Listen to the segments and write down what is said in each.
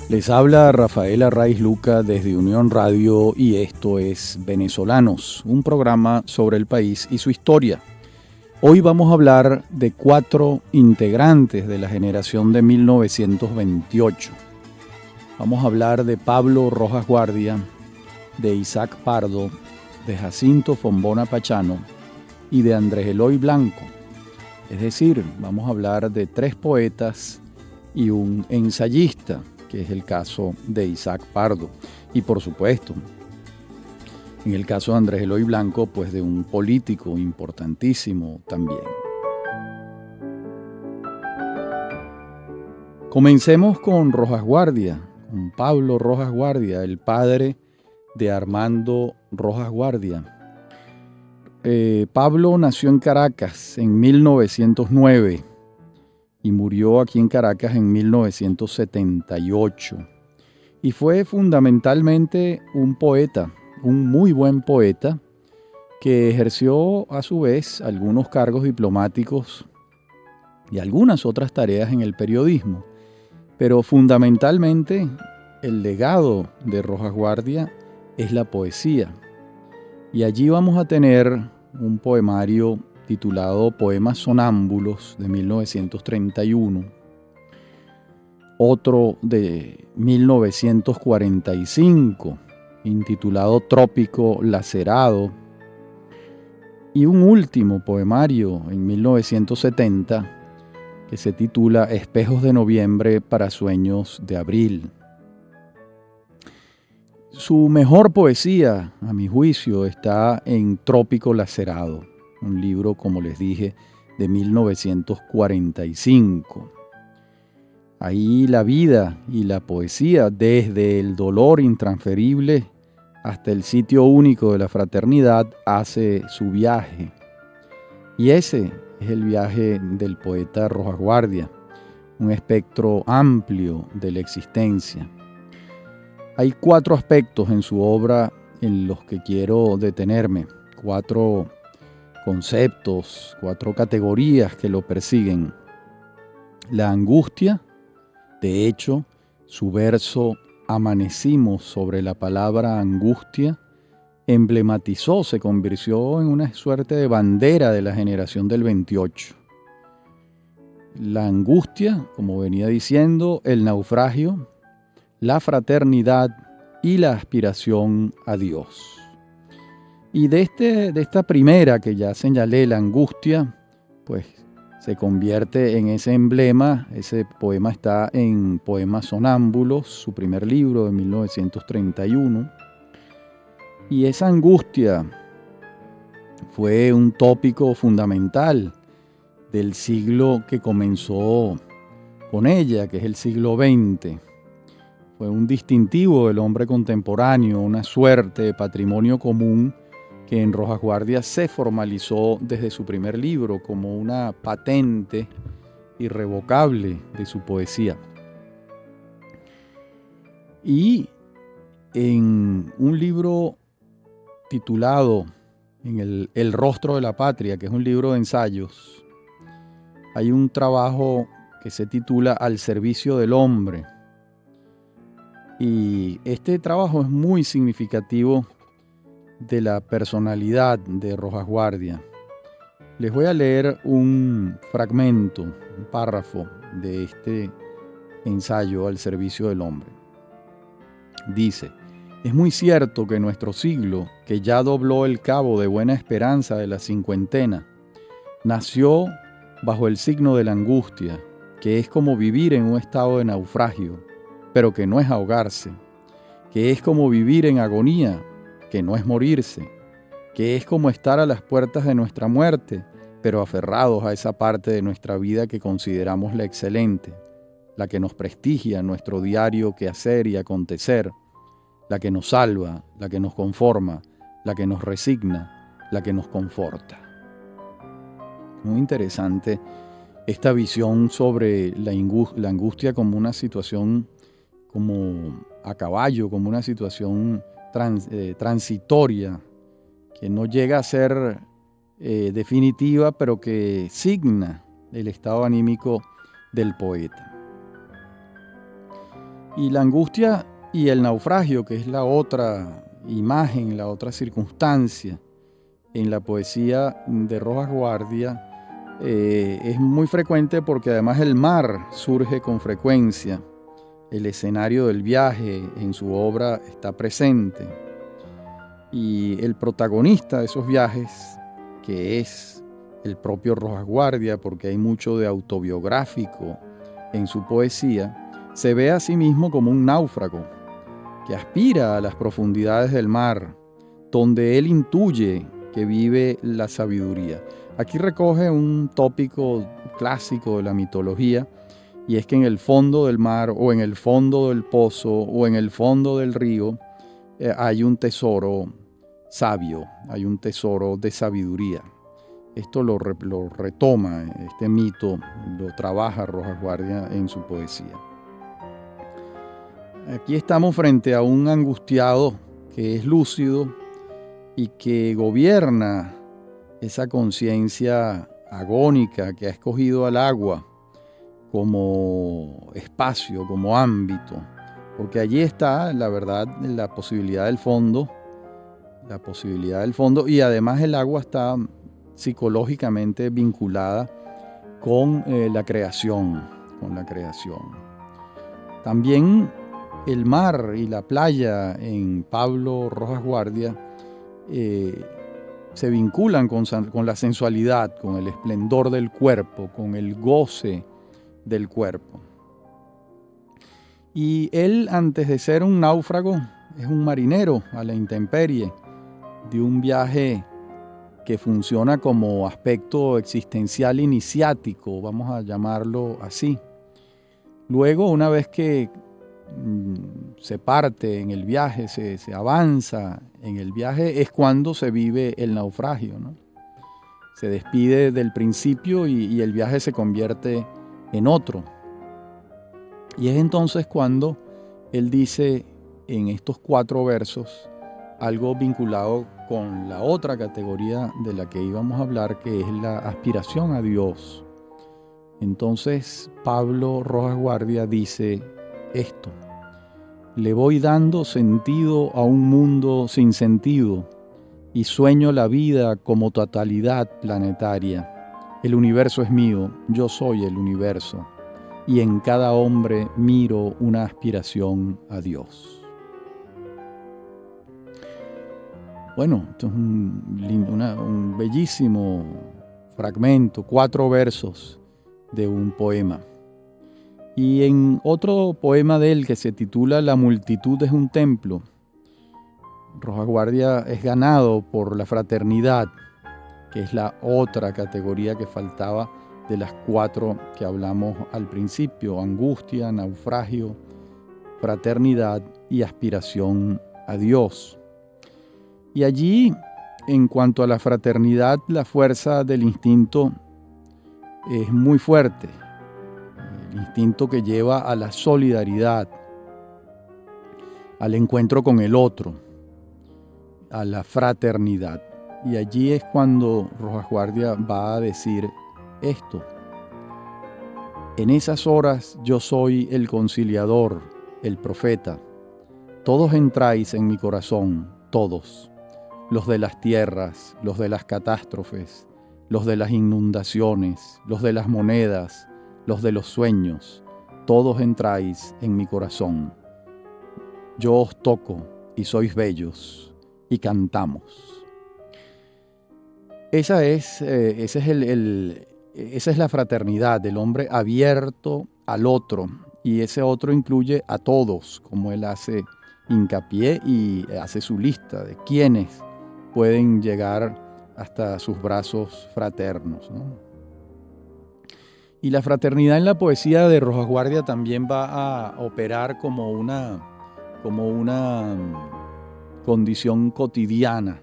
Les habla Rafael Arraiz Luca desde Unión Radio y esto es Venezolanos, un programa sobre el país y su historia. Hoy vamos a hablar de 4 integrantes de la generación de 1928. Vamos a hablar de Pablo Rojas Guardia, de Isaac Pardo, de Jacinto Fombona Pachano y de Andrés Eloy Blanco. Es decir, vamos a hablar de 3 poetas y un ensayista, que es el caso de Isaac Pardo. Y por supuesto, en el caso de Andrés Eloy Blanco, pues de un político importantísimo también. Comencemos con Rojas Guardia, con Pablo Rojas Guardia, el padre de Armando Rojas Guardia. Pablo nació en Caracas en 1909 y murió aquí en Caracas en 1978. Y fue fundamentalmente un poeta, un muy buen poeta, que ejerció a su vez algunos cargos diplomáticos y algunas otras tareas en el periodismo. Pero fundamentalmente el legado de Rojas Guardia es la poesía. Y allí vamos a tener un poemario titulado Poemas Sonámbulos de 1931, otro de 1945 intitulado Trópico Lacerado y un último poemario en 1970 que se titula Espejos de Noviembre para Sueños de Abril. Su mejor poesía, a mi juicio, está en Trópico Lacerado, un libro, como les dije, de 1945. Ahí la vida y la poesía, desde el dolor intransferible hasta el sitio único de la fraternidad, hace su viaje. Y ese es el viaje del poeta Rojas Guardia, un espectro amplio de la existencia. Hay 4 aspectos en su obra en los que quiero detenerme, 4 conceptos, 4 categorías que lo persiguen. La angustia, de hecho, su verso Amanecimos sobre la palabra angustia emblematizó, se convirtió en una suerte de bandera de la generación del 28. La angustia, como venía diciendo, el naufragio, la fraternidad y la aspiración a Dios. Y de esta primera que ya señalé, la angustia, pues se convierte en ese emblema. Ese poema está en Poemas Sonámbulos, su primer libro de 1931. Y esa angustia fue un tópico fundamental del siglo que comenzó con ella, que es el siglo XX. Fue un distintivo del hombre contemporáneo, una suerte de patrimonio común que en Rojas Guardia se formalizó desde su primer libro como una patente irrevocable de su poesía. Y en un libro titulado en el Rostro de la Patria, que es un libro de ensayos, hay un trabajo que se titula Al servicio del hombre. Y este trabajo es muy significativo de la personalidad de Rojas Guardia. Les voy a leer un fragmento, un párrafo de este ensayo Al servicio del hombre. Dice: es muy cierto que nuestro siglo, que ya dobló el cabo de buena esperanza de la cincuentena, nació bajo el signo de la angustia, que es como vivir en un estado de naufragio, pero que no es ahogarse, que es como vivir en agonía, que no es morirse, que es como estar a las puertas de nuestra muerte, pero aferrados a esa parte de nuestra vida que consideramos la excelente, la que nos prestigia nuestro diario quehacer y acontecer, la que nos salva, la que nos conforma, la que nos resigna, la que nos conforta. Muy interesante esta visión sobre la angustia como una situación como a caballo, como una situación transitoria, que no llega a ser definitiva, pero que signa el estado anímico del poeta. Y la angustia y el naufragio, que es la otra imagen, la otra circunstancia en la poesía de Rojas Guardia, es muy frecuente porque además el mar surge con frecuencia. El escenario del viaje en su obra está presente. Y el protagonista de esos viajes, que es el propio Rojas Guardia, porque hay mucho de autobiográfico en su poesía, se ve a sí mismo como un náufrago que aspira a las profundidades del mar, donde él intuye que vive la sabiduría. Aquí recoge un tópico clásico de la mitología, y es que en el fondo del mar, o en el fondo del pozo, o en el fondo del río, hay un tesoro sabio, hay un tesoro de sabiduría. Esto lo retoma, este mito lo trabaja Rojas Guardia en su poesía. Aquí estamos frente a un angustiado que es lúcido y que gobierna esa conciencia agónica que ha escogido al agua como espacio, como ámbito, porque allí está, la verdad, la posibilidad del fondo, y además el agua está psicológicamente vinculada con la creación. También el mar y la playa en Pablo Rojas Guardia se vinculan con la sensualidad, con el esplendor del cuerpo, con el goce del cuerpo. Y él, antes de ser un náufrago, es un marinero a la intemperie de un viaje que funciona como aspecto existencial iniciático, vamos a llamarlo así. Luego, una vez que se parte en el viaje, se avanza en el viaje, es cuando se vive el naufragio, ¿no? Se despide del principio y el viaje se convierte en otro. Y es entonces cuando él dice en estos 4 versos algo vinculado con la otra categoría de la que íbamos a hablar, que es la aspiración a Dios. Entonces Pablo Rojas Guardia dice esto: le voy dando sentido a un mundo sin sentido y sueño la vida como totalidad planetaria. El universo es mío, yo soy el universo, y en cada hombre miro una aspiración a Dios. Bueno, esto es un bellísimo fragmento, 4 versos de un poema. Y en otro poema de él que se titula La multitud es un templo, Rojas Guardia es ganado por la fraternidad, que es la otra categoría que faltaba de las 4 que hablamos al principio: angustia, naufragio, fraternidad y aspiración a Dios. Y allí, en cuanto a la fraternidad, la fuerza del instinto es muy fuerte. El instinto que lleva a la solidaridad, al encuentro con el otro, a la fraternidad. Y allí es cuando Rojas Guardia va a decir esto: en esas horas yo soy el conciliador, el profeta. Todos entráis en mi corazón, todos. Los de las tierras, los de las catástrofes, los de las inundaciones, los de las monedas, los de los sueños, todos entráis en mi corazón. Yo os toco y sois bellos, y cantamos. Esa es la fraternidad, del hombre abierto al otro, y ese otro incluye a todos, como él hace hincapié y hace su lista de quienes pueden llegar hasta sus brazos fraternos, ¿no? Y la fraternidad en la poesía de Rojas Guardia también va a operar como una condición cotidiana,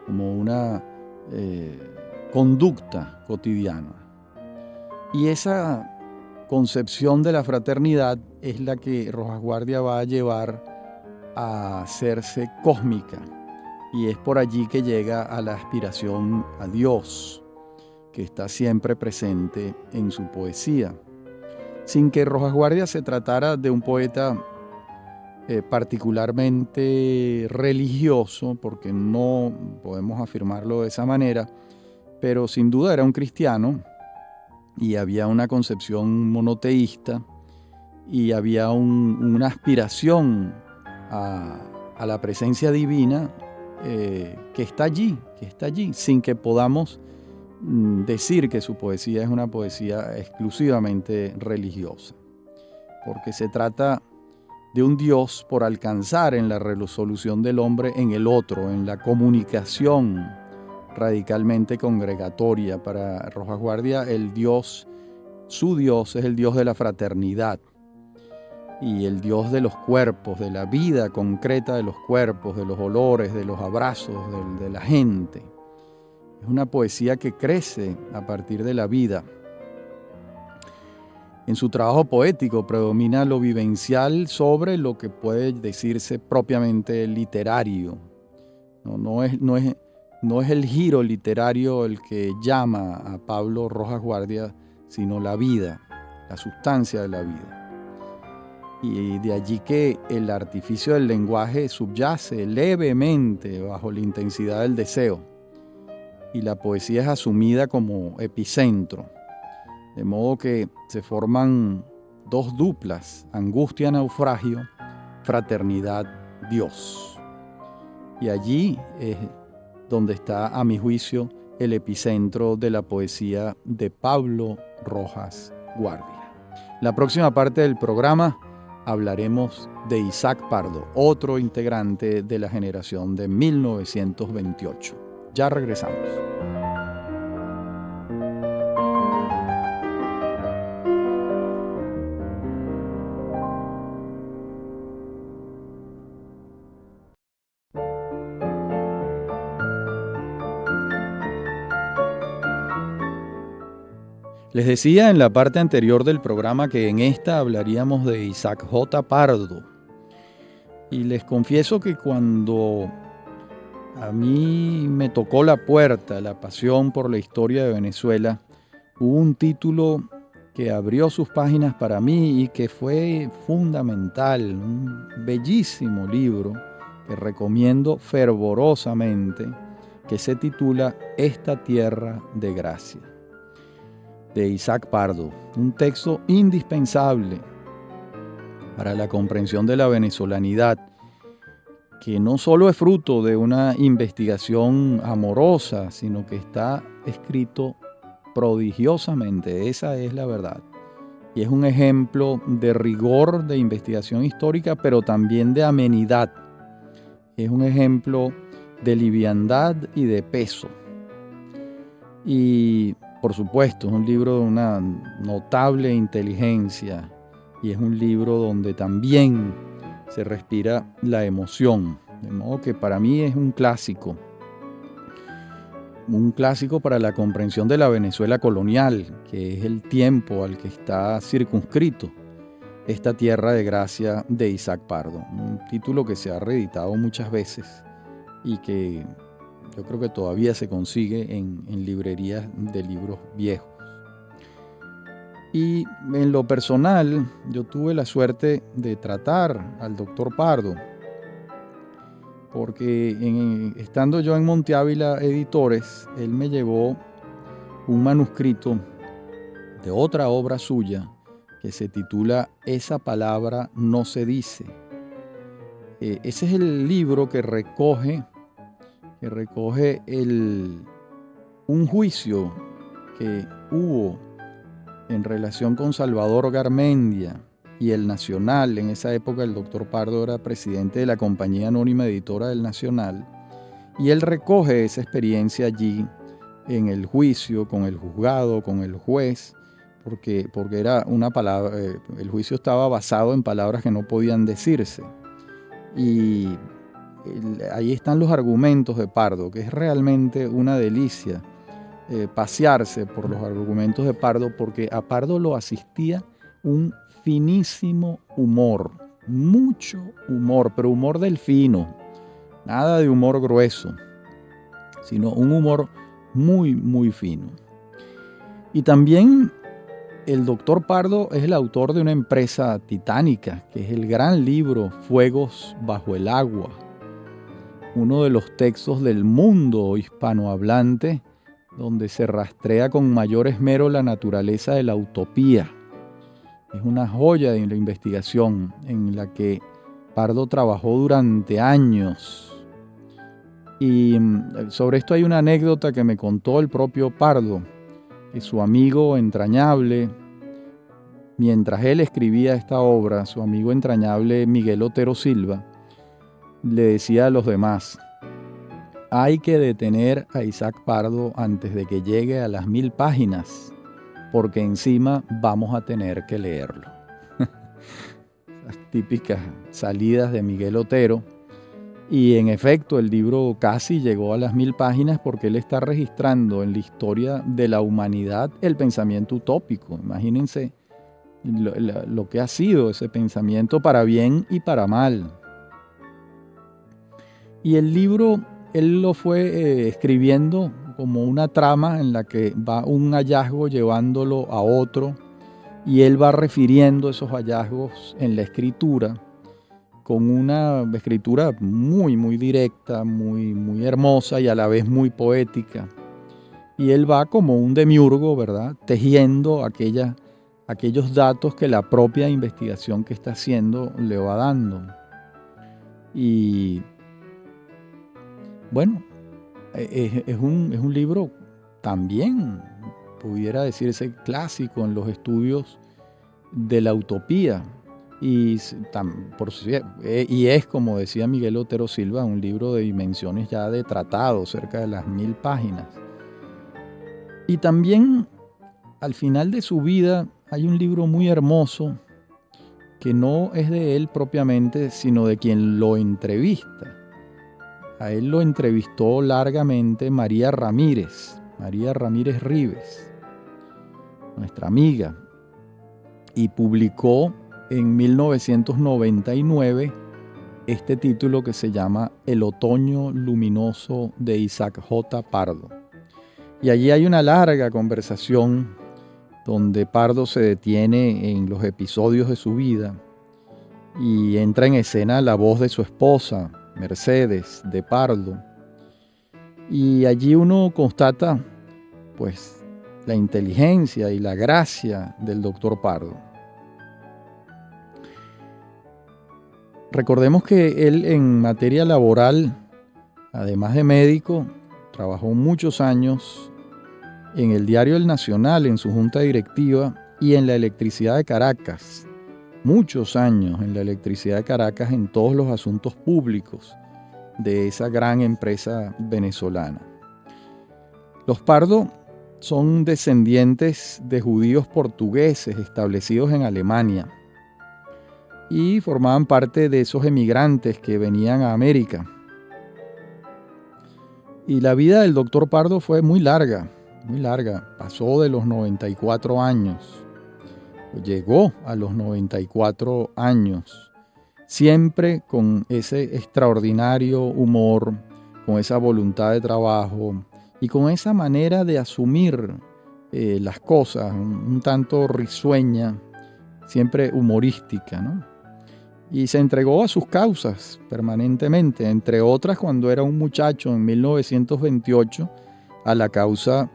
como una conducta cotidiana. Y esa concepción de la fraternidad es la que Rojas Guardia va a llevar a hacerse cósmica, y es por allí que llega a la aspiración a Dios, que está siempre presente en su poesía. sin que Rojas Guardia se tratara de un poeta particularmente religioso, porque no podemos afirmarlo de esa manera, pero sin duda era un cristiano y había una concepción monoteísta y había una aspiración a la presencia divina que está allí, sin que podamos decir que su poesía es una poesía exclusivamente religiosa, porque se trata de un Dios por alcanzar en la resolución del hombre en el otro, en la comunicación radicalmente congregatoria. Para Rojas Guardia, su Dios es el Dios de la fraternidad y el Dios de los cuerpos, de la vida concreta de los cuerpos, de los olores, de los abrazos, de la gente. Es una poesía que crece a partir de la vida. En su trabajo poético predomina lo vivencial sobre lo que puede decirse propiamente literario. No es el giro literario el que llama a Pablo Rojas Guardia, sino la vida, la sustancia de la vida. Y de allí que el artificio del lenguaje subyace levemente bajo la intensidad del deseo, y la poesía es asumida como epicentro. De modo que se forman dos duplas: angustia, naufragio, fraternidad, Dios. Y allí es donde está, a mi juicio, el epicentro de la poesía de Pablo Rojas Guardia. La próxima parte del programa hablaremos de Isaac Pardo, otro integrante de la generación de 1928. Ya regresamos. Les decía en la parte anterior del programa que en esta hablaríamos de Isaac J. Pardo. Y les confieso que cuando a mí me tocó la puerta la pasión por la historia de Venezuela, hubo un título que abrió sus páginas para mí y que fue fundamental, un bellísimo libro que recomiendo fervorosamente, que se titula Esta tierra de gracia, de Isaac Pardo, un texto indispensable para la comprensión de la venezolanidad, que no solo es fruto de una investigación amorosa, sino que está escrito prodigiosamente, esa es la verdad. Y es un ejemplo de rigor de investigación histórica, pero también de amenidad. Es un ejemplo de liviandad y de peso. Y por supuesto, es un libro de una notable inteligencia y es un libro donde también se respira la emoción. De modo que para mí es un clásico para la comprensión de la Venezuela colonial, que es el tiempo al que está circunscrito Esta tierra de gracia de Isaac Pardo. Un título que se ha reeditado muchas veces y que yo creo que todavía se consigue en librerías de libros viejos. Y en lo personal, yo tuve la suerte de tratar al doctor Pardo, porque estando yo en Monte Ávila Editores, él me llevó un manuscrito de otra obra suya que se titula Esa palabra no se dice. Ese es el libro que recoge un juicio que hubo en relación con Salvador Garmendia y el Nacional. En esa época el doctor Pardo era presidente de la Compañía Anónima Editora del Nacional, y él recoge esa experiencia allí en el juicio, con el juzgado, con el juez, porque era una palabra, el juicio estaba basado en palabras que no podían decirse. Y ahí están los argumentos de Pardo, que es realmente una delicia pasearse por los argumentos de Pardo, porque a Pardo lo asistía un finísimo humor, mucho humor, pero humor del fino, nada de humor grueso, sino un humor muy, muy fino. Y también El doctor Pardo es el autor de una empresa titánica, que es el gran libro Fuegos bajo el agua, uno de los textos del mundo hispanohablante donde se rastrea con mayor esmero la naturaleza de la utopía. Es una joya de la investigación en la que Pardo trabajó durante años. Y sobre esto hay una anécdota que me contó el propio Pardo, que su amigo entrañable, mientras él escribía esta obra, su amigo entrañable Miguel Otero Silva, le decía a los demás: hay que detener a Isaac Pardo antes de que llegue a las 1000 páginas, porque encima vamos a tener que leerlo. Las típicas salidas de Miguel Otero. Y en efecto, el libro casi llegó a las 1000 páginas porque él está registrando en la historia de la humanidad el pensamiento utópico. Imagínense lo que ha sido ese pensamiento para bien y para mal. Y el libro, él lo fue escribiendo como una trama en la que va un hallazgo llevándolo a otro, y él va refiriendo esos hallazgos en la escritura, con una escritura muy, muy directa, muy, muy hermosa y a la vez muy poética. Y él va como un demiurgo, ¿verdad?, tejiendo aquellos datos que la propia investigación que está haciendo le va dando. Y bueno, es un libro también, pudiera decirse, clásico en los estudios de la utopía. Y es, como decía Miguel Otero Silva, un libro de dimensiones ya de tratado, cerca de las 1000 páginas. Y también, al final de su vida, hay un libro muy hermoso que no es de él propiamente, sino de quien lo entrevista. A él lo entrevistó largamente María Ramírez Rives, nuestra amiga, y publicó en 1999 este título que se llama El otoño luminoso de Isaac J. Pardo. Y allí hay una larga conversación donde Pardo se detiene en los episodios de su vida y entra en escena la voz de su esposa, Mercedes de Pardo. Y allí uno constata, pues, la inteligencia y la gracia del doctor Pardo. Recordemos que él, en materia laboral, además de médico, trabajó muchos años en el diario El Nacional, en su junta directiva, y en la Electricidad de Caracas. Muchos años en la Electricidad de Caracas, en todos los asuntos públicos de esa gran empresa venezolana. Los Pardo son descendientes de judíos portugueses establecidos en Alemania y formaban parte de esos emigrantes que venían a América. Y la vida del doctor Pardo fue muy larga, pasó de los 94 años, llegó a los 94 años, siempre con ese extraordinario humor, con esa voluntad de trabajo y con esa manera de asumir las cosas, un tanto risueña, siempre humorística, ¿no? Y se entregó a sus causas permanentemente, entre otras cuando era un muchacho en 1928, a la causa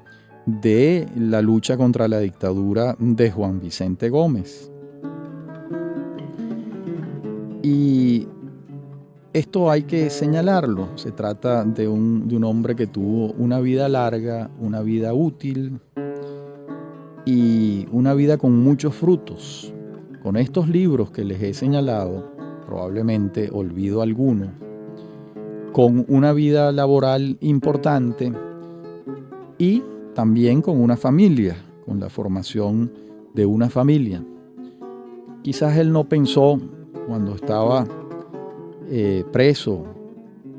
de la lucha contra la dictadura de Juan Vicente Gómez. Y esto hay que señalarlo, se trata de un hombre que tuvo una vida larga, una vida útil y una vida con muchos frutos. Con estos libros que les he señalado, probablemente olvido alguno, con una vida laboral importante y también con una familia, con la formación de una familia. Quizás él no pensó, cuando estaba preso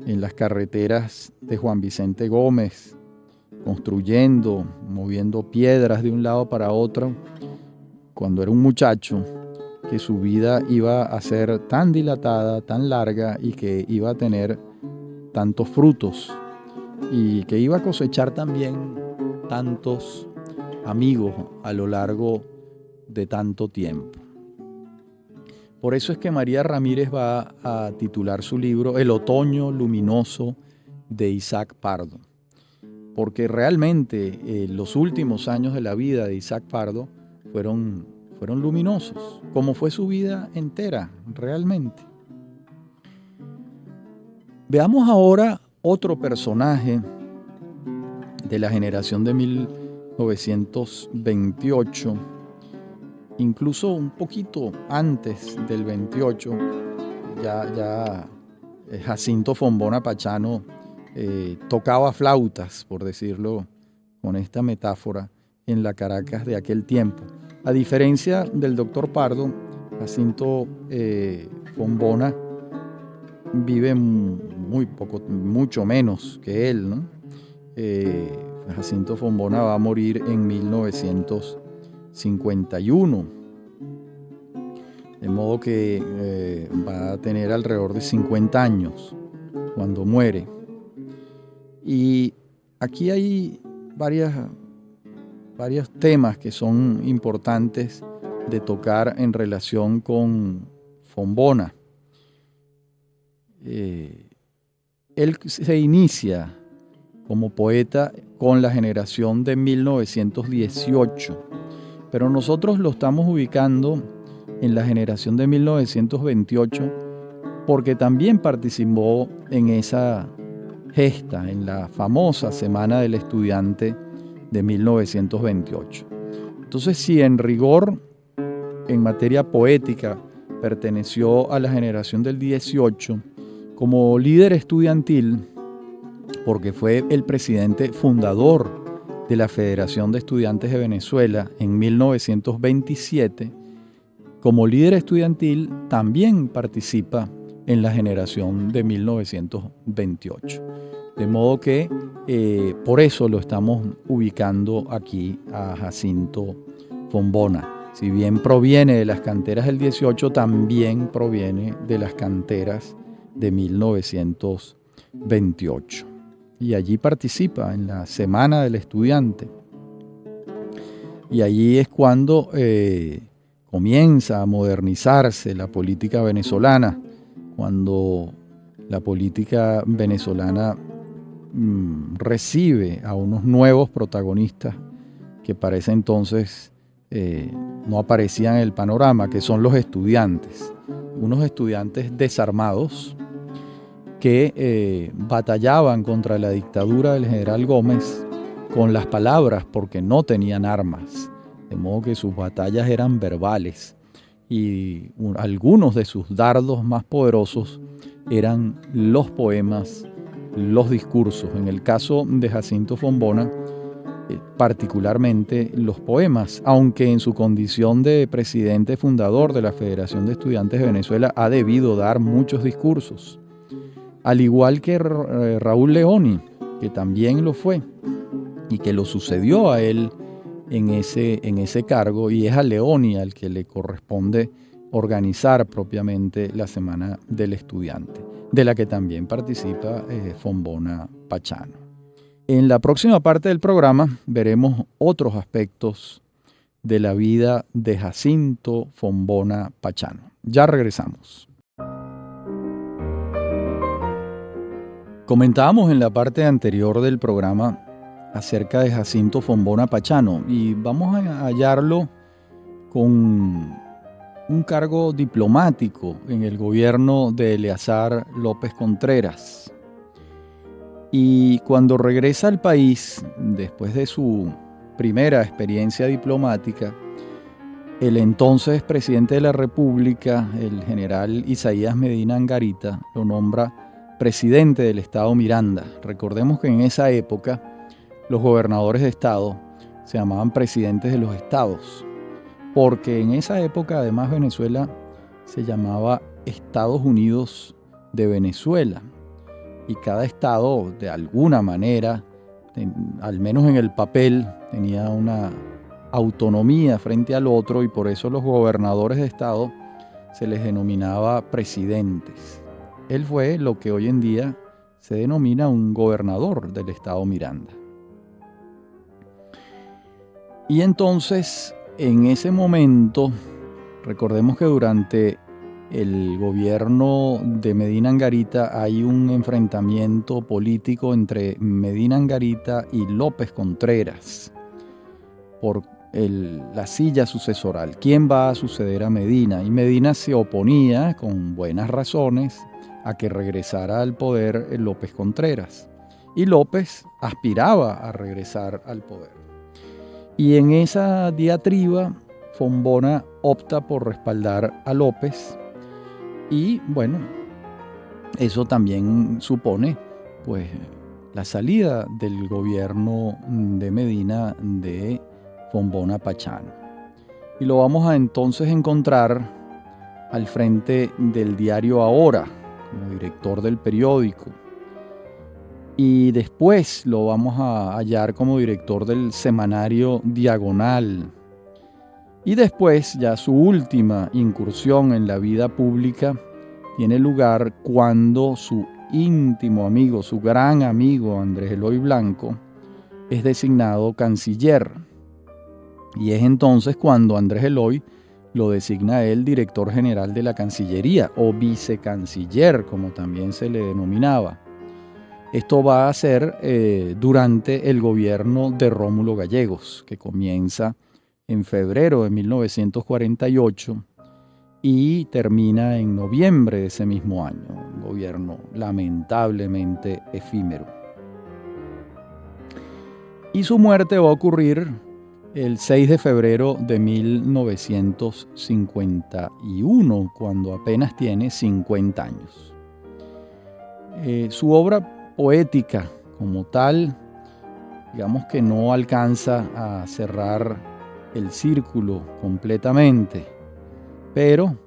en las carreteras de Juan Vicente Gómez, construyendo, moviendo piedras de un lado para otro, cuando era un muchacho, que su vida iba a ser tan dilatada, tan larga, y que iba a tener tantos frutos y que iba a cosechar también tantos amigos a lo largo de tanto tiempo. Por eso es que María Ramírez va a titular su libro El otoño luminoso de Isaac Pardo, porque realmente los últimos años de la vida de Isaac Pardo fueron luminosos, como fue su vida entera realmente. Veamos ahora otro personaje de la generación de 1928, incluso un poquito antes del 28, ya Jacinto Fombona Pachano tocaba flautas, por decirlo con esta metáfora, en la Caracas de aquel tiempo. A diferencia del doctor Pardo, Jacinto Fombona vive mucho menos que él, ¿no? Jacinto Fombona va a morir en 1951, de modo que va a tener alrededor de 50 años cuando muere. Y aquí hay varios temas que son importantes de tocar en relación con Fombona. Él se inicia como poeta con la generación de 1918, pero nosotros lo estamos ubicando en la generación de 1928 porque también participó en esa gesta, en la famosa Semana del Estudiante de 1928. Entonces, si en rigor, en materia poética, perteneció a la generación del 18, como líder estudiantil, porque fue el presidente fundador de la Federación de Estudiantes de Venezuela en 1927, como líder estudiantil también participa en la generación de 1928. De modo que por eso lo estamos ubicando aquí a Jacinto Fombona. Si bien proviene de las canteras del 18, también proviene de las canteras de 1928. Y allí participa en la Semana del Estudiante. Y allí es cuando comienza a modernizarse la política venezolana, cuando la política venezolana recibe a unos nuevos protagonistas que para ese entonces no aparecían en el panorama, que son los estudiantes, unos estudiantes desarmados que batallaban contra la dictadura del general Gómez con las palabras porque no tenían armas, de modo que sus batallas eran verbales y algunos de sus dardos más poderosos eran los poemas, los discursos. En el caso de Jacinto Fombona, particularmente los poemas, aunque en su condición de presidente fundador de la Federación de Estudiantes de Venezuela ha debido dar muchos discursos, al igual que Raúl Leoni, que también lo fue y que lo sucedió a él en ese cargo, y es a Leoni al que le corresponde organizar propiamente la Semana del Estudiante, de la que también participa Fombona Pachano. En la próxima parte del programa veremos otros aspectos de la vida de Jacinto Fombona Pachano. Ya regresamos. Comentábamos en la parte anterior del programa acerca de Jacinto Fombona Pachano y vamos a hallarlo con un cargo diplomático en el gobierno de Eleazar López Contreras. Y cuando regresa al país, después de su primera experiencia diplomática, el entonces presidente de la República, el general Isaías Medina Angarita, lo nombra presidente del Estado Miranda. Recordemos que en esa época los gobernadores de estado se llamaban presidentes de los estados, porque en esa época además Venezuela se llamaba Estados Unidos de Venezuela y cada estado de alguna manera, al menos en el papel, tenía una autonomía frente al otro y por eso los gobernadores de estado se les denominaba presidentes. Él fue lo que hoy en día se denomina un gobernador del estado Miranda. Y entonces En ese momento, recordemos que durante el gobierno de Medina Angarita hay un enfrentamiento político entre Medina Angarita y López Contreras por la silla sucesoral. ¿Quién va a suceder a Medina? Y Medina se oponía, con buenas razones, a que regresara al poder López Contreras. Y López aspiraba a regresar al poder. Y en esa diatriba, Fombona opta por respaldar a López. Y bueno, eso también supone pues la salida del gobierno de Medina de Fombona Pachán. Y lo vamos a entonces encontrar al frente del diario Ahora, como director del periódico. Y después lo vamos a hallar como director del semanario Diagonal. Y después, ya su última incursión en la vida pública tiene lugar cuando su íntimo amigo, su gran amigo Andrés Eloy Blanco, es designado canciller. Y es entonces cuando Andrés Eloy lo designa a él director general de la Cancillería, o vicecanciller, como también se le denominaba. Esto va a ser durante el gobierno de Rómulo Gallegos, que comienza en febrero de 1948 y termina en noviembre de ese mismo año. Un gobierno lamentablemente efímero. Y su muerte va a ocurrir el 6 de febrero de 1951, cuando apenas tiene 50 años. Su obra poética como tal, digamos que no alcanza a cerrar el círculo completamente, pero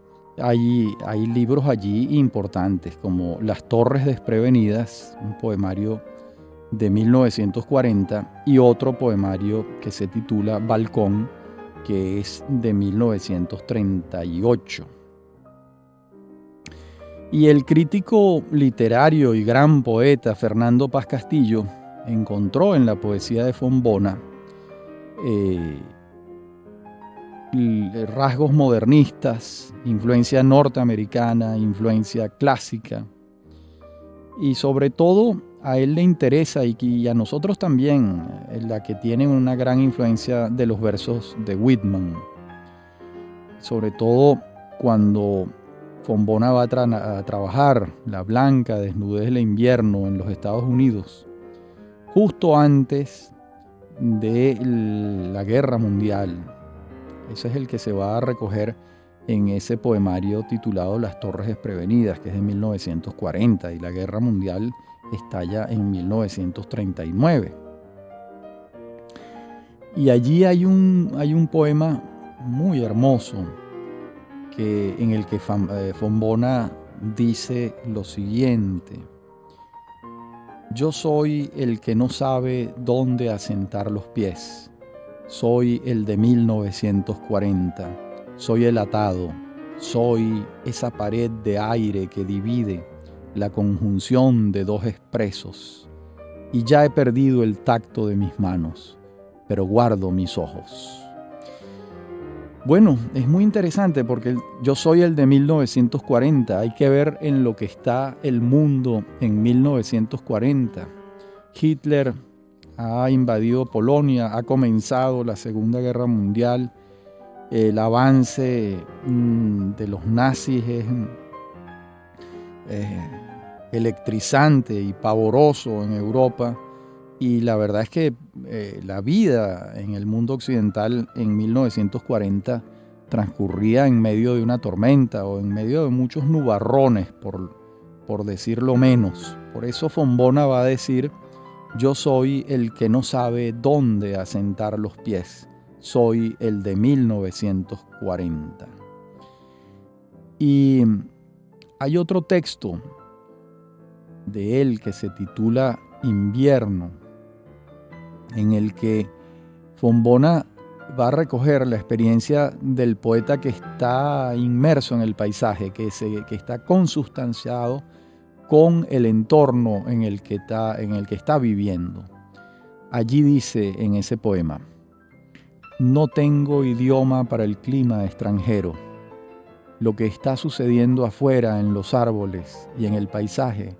hay libros allí importantes como Las Torres Desprevenidas, un poemario de 1940, y otro poemario que se titula Balcón, que es de 1938. Y el crítico literario y gran poeta Fernando Paz Castillo encontró en la poesía de Fombona rasgos modernistas, influencia norteamericana, influencia clásica. Y sobre todo a él le interesa, y a nosotros también, la que tienen una gran influencia de los versos de Whitman. Sobre todo cuando Fombona va a trabajar la blanca desnudez del invierno en los Estados Unidos, justo antes de la Guerra Mundial. Ese es el que se va a recoger en ese poemario titulado Las Torres Desprevenidas, que es de 1940, y la Guerra Mundial estalla en 1939. Y allí hay un poema muy hermoso en el que Fombona dice lo siguiente: yo soy el que no sabe dónde asentar los pies. Soy el de 1940, soy el atado, soy esa pared de aire que divide la conjunción de dos expresos, y ya he perdido el tacto de mis manos, pero guardo mis ojos. Bueno, es muy interesante porque yo soy el de 1940, hay que ver en lo que está el mundo en 1940. Hitler ha invadido Polonia, ha comenzado la Segunda Guerra Mundial, el avance de los nazis es electrizante y pavoroso en Europa, y la verdad es que la vida en el mundo occidental en 1940 transcurría en medio de una tormenta o en medio de muchos nubarrones, por decirlo menos. Por eso Fombona va a decir: yo soy el que no sabe dónde asentar los pies, soy el de 1940. Y hay otro texto de él que se titula Invierno, en el que Fombona va a recoger la experiencia del poeta que está inmerso en el paisaje, que está consustanciado con el entorno en el que está viviendo. Allí dice en ese poema: No tengo idioma para el clima extranjero. Lo que está sucediendo afuera en los árboles y en el paisaje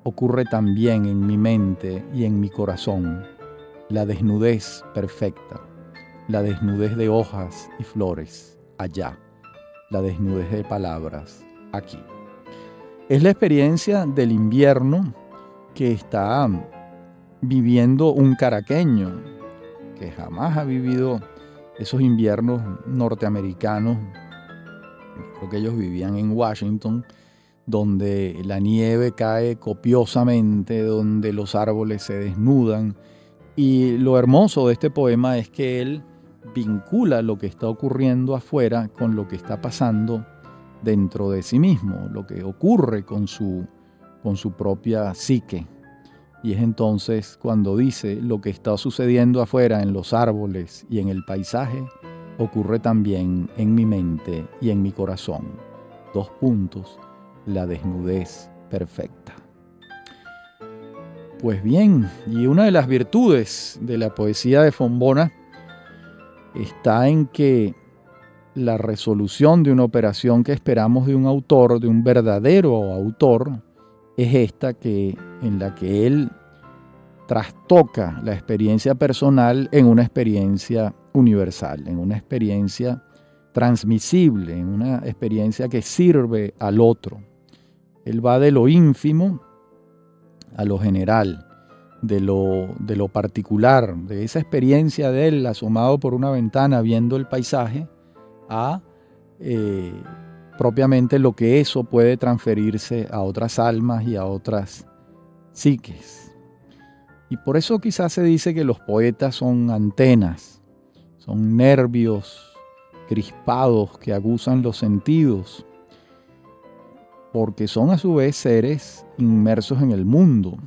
ocurre también en mi mente y en mi corazón. La desnudez perfecta, la desnudez de hojas y flores, allá. La desnudez de palabras, aquí. Es la experiencia del invierno que está viviendo un caraqueño, que jamás ha vivido esos inviernos norteamericanos. Creo que ellos vivían en Washington, donde la nieve cae copiosamente, donde los árboles se desnudan. Y lo hermoso de este poema es que él vincula lo que está ocurriendo afuera con lo que está pasando dentro de sí mismo, lo que ocurre con su propia psique. Y es entonces cuando dice: lo que está sucediendo afuera en los árboles y en el paisaje ocurre también en mi mente y en mi corazón. La desnudez perfecta. Pues bien, y una de las virtudes de la poesía de Fombona está en que la resolución de una operación que esperamos de un autor, de un verdadero autor, es esta en la que él trastoca la experiencia personal en una experiencia universal, en una experiencia transmisible, en una experiencia que sirve al otro. Él va de lo ínfimo a lo general, de lo particular, de esa experiencia de él asomado por una ventana viendo el paisaje, a propiamente lo que eso puede transferirse a otras almas y a otras psiques. Y por eso quizás se dice que los poetas son antenas, son nervios crispados que aguzan los sentidos, porque son a su vez seres inmersos en el mundo.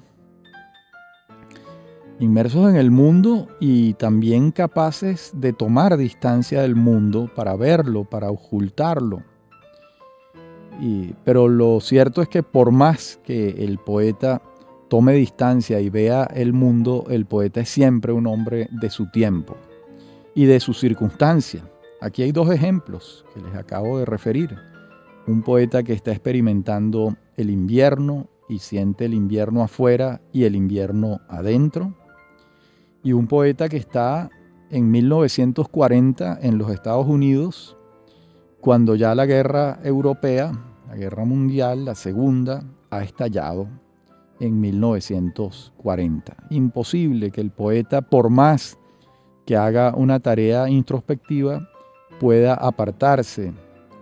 Inmersos en el mundo y también capaces de tomar distancia del mundo para verlo, para ocultarlo. Pero lo cierto es que por más que el poeta tome distancia y vea el mundo, el poeta es siempre un hombre de su tiempo y de su circunstancia. Aquí hay dos ejemplos que les acabo de referir. Un poeta que está experimentando el invierno y siente el invierno afuera y el invierno adentro. Y un poeta que está en 1940 en los Estados Unidos, cuando ya la guerra europea, la guerra mundial, la segunda, ha estallado en 1940. Imposible que el poeta, por más que haga una tarea introspectiva, pueda apartarse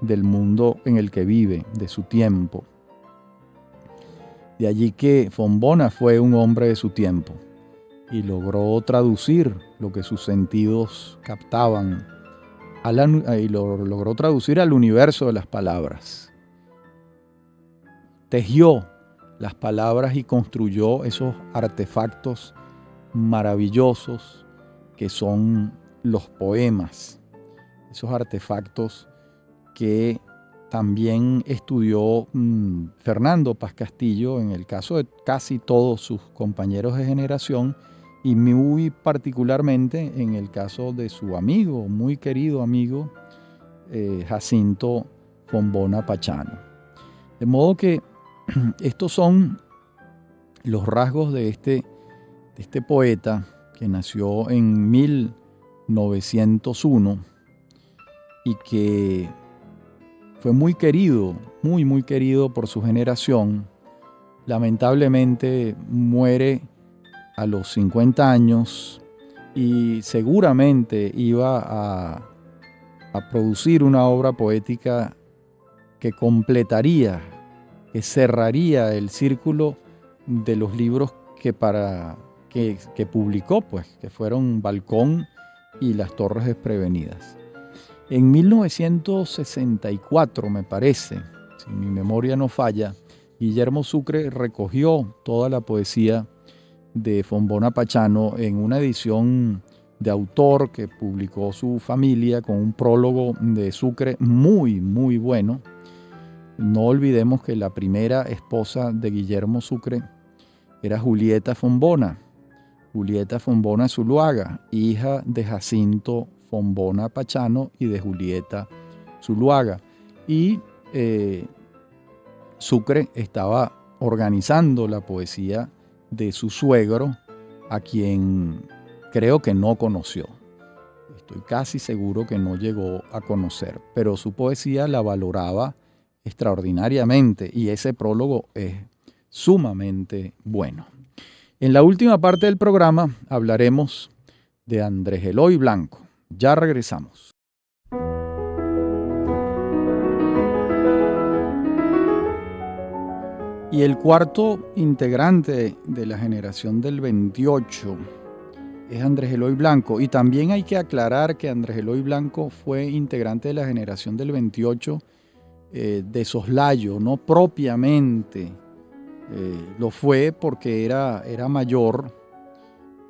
del mundo en el que vive, de su tiempo. De allí que Fombona fue un hombre de su tiempo y logró traducir lo que sus sentidos captaban y lo logró traducir al universo de las palabras. Tejió las palabras y construyó esos artefactos maravillosos que son los poemas, esos artefactos que también estudió Fernando Paz Castillo, en el caso de casi todos sus compañeros de generación, y muy particularmente en el caso de su amigo, muy querido amigo, Jacinto Fombona Pachano. De modo que estos son los rasgos de este poeta que nació en 1901 y que fue muy querido, muy querido por su generación. Lamentablemente muere a los 50 años y seguramente iba a producir una obra poética que completaría, que cerraría el círculo de los libros que publicó, pues, que fueron Balcón y Las Torres Desprevenidas. En 1964, me parece, si mi memoria no falla, Guillermo Sucre recogió toda la poesía de Fombona Pachano en una edición de autor que publicó su familia con un prólogo de Sucre muy bueno. No olvidemos que la primera esposa de Guillermo Sucre era Julieta Fombona Zuluaga, hija de Jacinto Fombona Pachano y de Julieta Zuluaga. Y Sucre estaba organizando la poesía de su suegro, a quien creo que no conoció. Estoy casi seguro que no llegó a conocer, pero su poesía la valoraba extraordinariamente y ese prólogo es sumamente bueno. En la última parte del programa hablaremos de Andrés Eloy Blanco. Ya regresamos. Y el cuarto integrante de la generación del 28 es Andrés Eloy Blanco. Y también hay que aclarar que Andrés Eloy Blanco fue integrante de la generación del 28 de soslayo, no propiamente. Lo fue porque era mayor.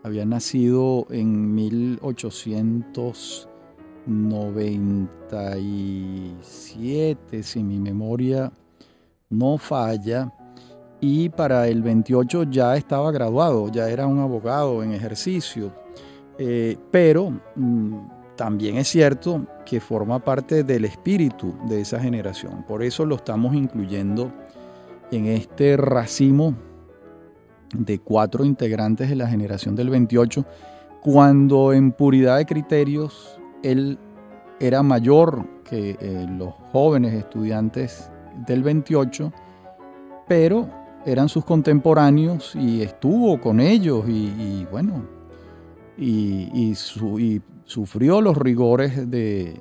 Había nacido en 1897, si mi memoria no falla. Y para el 28 ya estaba graduado, ya era un abogado en ejercicio. Pero también es cierto que forma parte del espíritu de esa generación. Por eso lo estamos incluyendo en este racimo de 4 integrantes de la generación del 28, cuando en puridad de criterios él era mayor que los jóvenes estudiantes del 28, pero eran sus contemporáneos y estuvo con ellos y sufrió los rigores de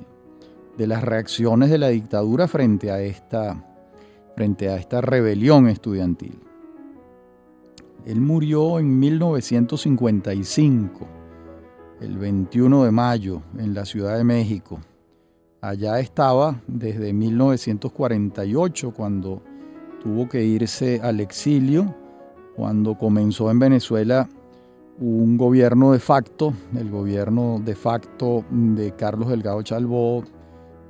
las reacciones de la dictadura frente a esta rebelión estudiantil. Él murió en 1955, el 21 de mayo, en la Ciudad de México. Allá estaba desde 1948, cuando tuvo que irse al exilio, cuando comenzó en Venezuela un gobierno de facto, el gobierno de facto de Carlos Delgado Chalbó,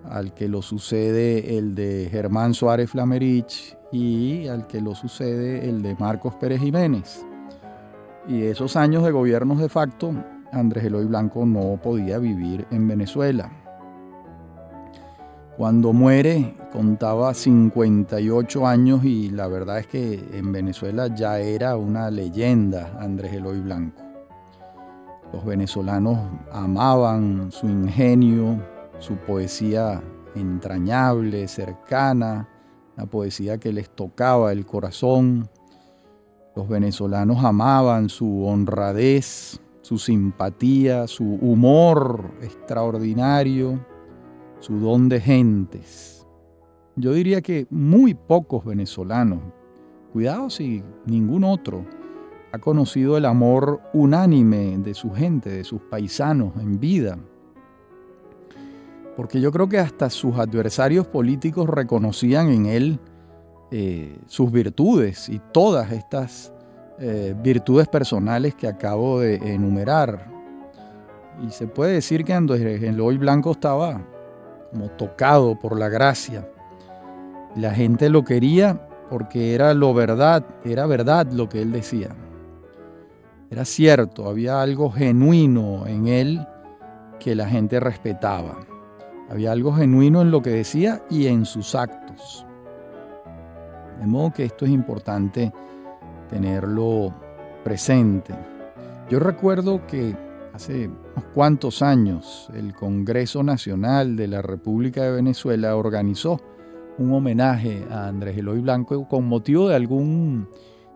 al que lo sucede el de Germán Suárez Flamerich y al que lo sucede el de Marcos Pérez Jiménez. Y esos años de gobiernos de facto, Andrés Eloy Blanco no podía vivir en Venezuela. Cuando muere contaba 58 años y la verdad es que en Venezuela ya era una leyenda Andrés Eloy Blanco. Los venezolanos amaban su ingenio, su poesía entrañable, cercana, la poesía que les tocaba el corazón. Los venezolanos amaban su honradez, su simpatía, su humor extraordinario, su don de gentes. Yo diría que muy pocos venezolanos, cuidado si ningún otro, ha conocido el amor unánime de su gente, de sus paisanos en vida. Porque yo creo que hasta sus adversarios políticos reconocían en él sus virtudes y todas estas virtudes personales que acabo de enumerar. Y se puede decir que Andrés Eloy Blanco estaba como tocado por la gracia. La gente lo quería porque era verdad lo que él decía. Era cierto, había algo genuino en él que la gente respetaba. Había algo genuino en lo que decía y en sus actos. De modo que esto es importante tenerlo presente. Yo recuerdo que hace unos cuantos años el Congreso Nacional de la República de Venezuela organizó un homenaje a Andrés Eloy Blanco con motivo de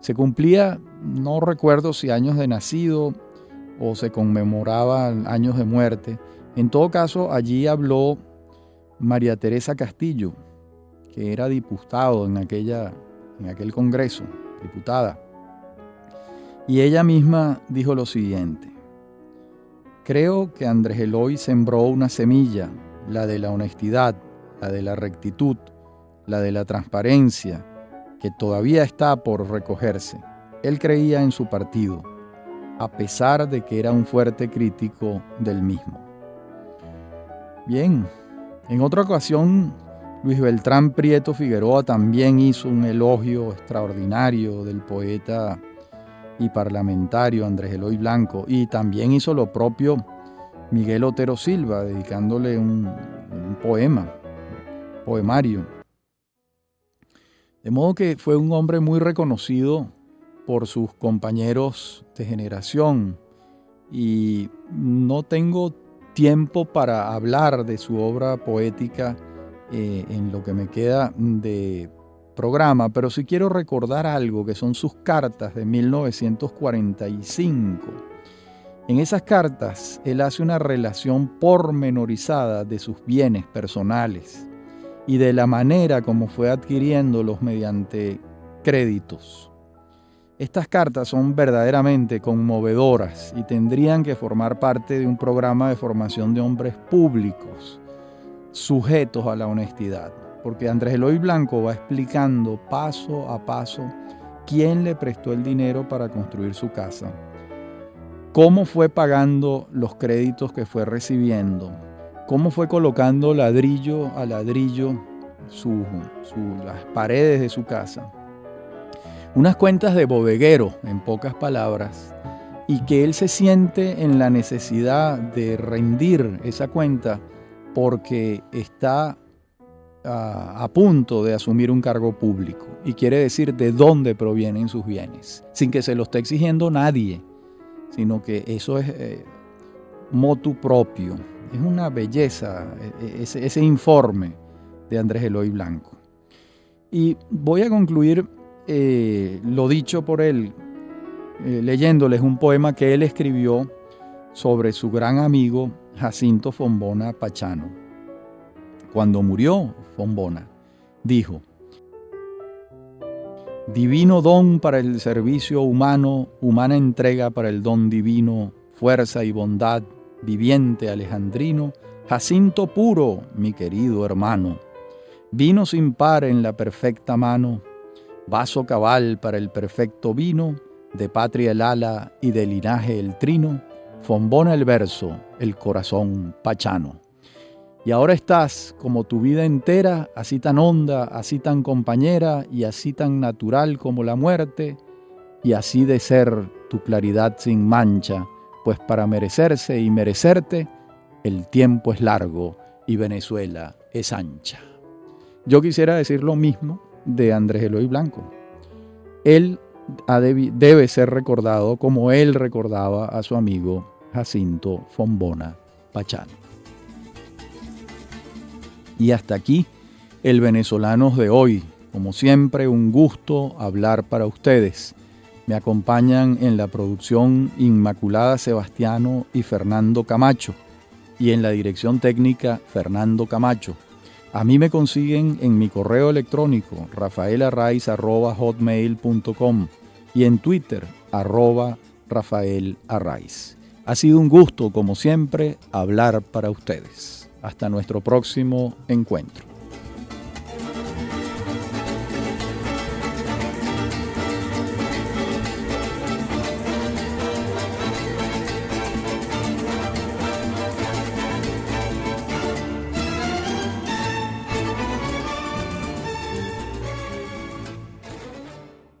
se cumplía, no recuerdo si años de nacido o se conmemoraban años de muerte. En todo caso, allí habló María Teresa Castillo, que era diputado en aquel Congreso, diputada. Y ella misma dijo lo siguiente: creo que Andrés Eloy sembró una semilla, la de la honestidad, la de la rectitud, la de la transparencia, que todavía está por recogerse. Él creía en su partido, a pesar de que era un fuerte crítico del mismo. Bien, en otra ocasión, Luis Beltrán Prieto Figueroa también hizo un elogio extraordinario del poeta y parlamentario Andrés Eloy Blanco, y también hizo lo propio Miguel Otero Silva, dedicándole un poemario. De modo que fue un hombre muy reconocido por sus compañeros de generación, y no tengo tiempo para hablar de su obra poética en lo que me queda de programa, pero sí quiero recordar algo, que son sus cartas de 1945. En esas cartas él hace una relación pormenorizada de sus bienes personales y de la manera como fue adquiriéndolos mediante créditos. Estas cartas son verdaderamente conmovedoras y tendrían que formar parte de un programa de formación de hombres públicos sujetos a la honestidad, porque Andrés Eloy Blanco va explicando paso a paso quién le prestó el dinero para construir su casa, cómo fue pagando los créditos que fue recibiendo, cómo fue colocando ladrillo a ladrillo las paredes de su casa. Unas cuentas de bodeguero, en pocas palabras, y que él se siente en la necesidad de rendir esa cuenta porque está a punto de asumir un cargo público y quiere decir de dónde provienen sus bienes, sin que se lo esté exigiendo nadie, sino que eso es motu propio. Es una belleza ese informe de Andrés Eloy Blanco. Y voy a concluir lo dicho por él, leyéndoles un poema que él escribió sobre su gran amigo Jacinto Fombona Pachano. Cuando murió Fombona, dijo: divino don para el servicio humano, humana entrega para el don divino, fuerza y bondad, viviente alejandrino, Jacinto puro, mi querido hermano. Vino sin par en la perfecta mano, vaso cabal para el perfecto vino, de patria el ala y de linaje el trino, Fombona el verso, el corazón pachano. Y ahora estás, como tu vida entera, así tan honda, así tan compañera, y así tan natural como la muerte, y así de ser tu claridad sin mancha, pues para merecerse y merecerte, el tiempo es largo y Venezuela es ancha. Yo quisiera decir lo mismo de Andrés Eloy Blanco. Él debe ser recordado como él recordaba a su amigo Jacinto Fombona Pachano. Y hasta aquí el Venezolanos de hoy. Como siempre, un gusto hablar para ustedes. Me acompañan en la producción Inmaculada Sebastiano y Fernando Camacho, y en la dirección técnica Fernando Camacho. A mí me consiguen en mi correo electrónico rafaelarraiz@hotmail.com y en Twitter @rafaelarraiz. Ha sido un gusto, como siempre, hablar para ustedes. Hasta nuestro próximo encuentro.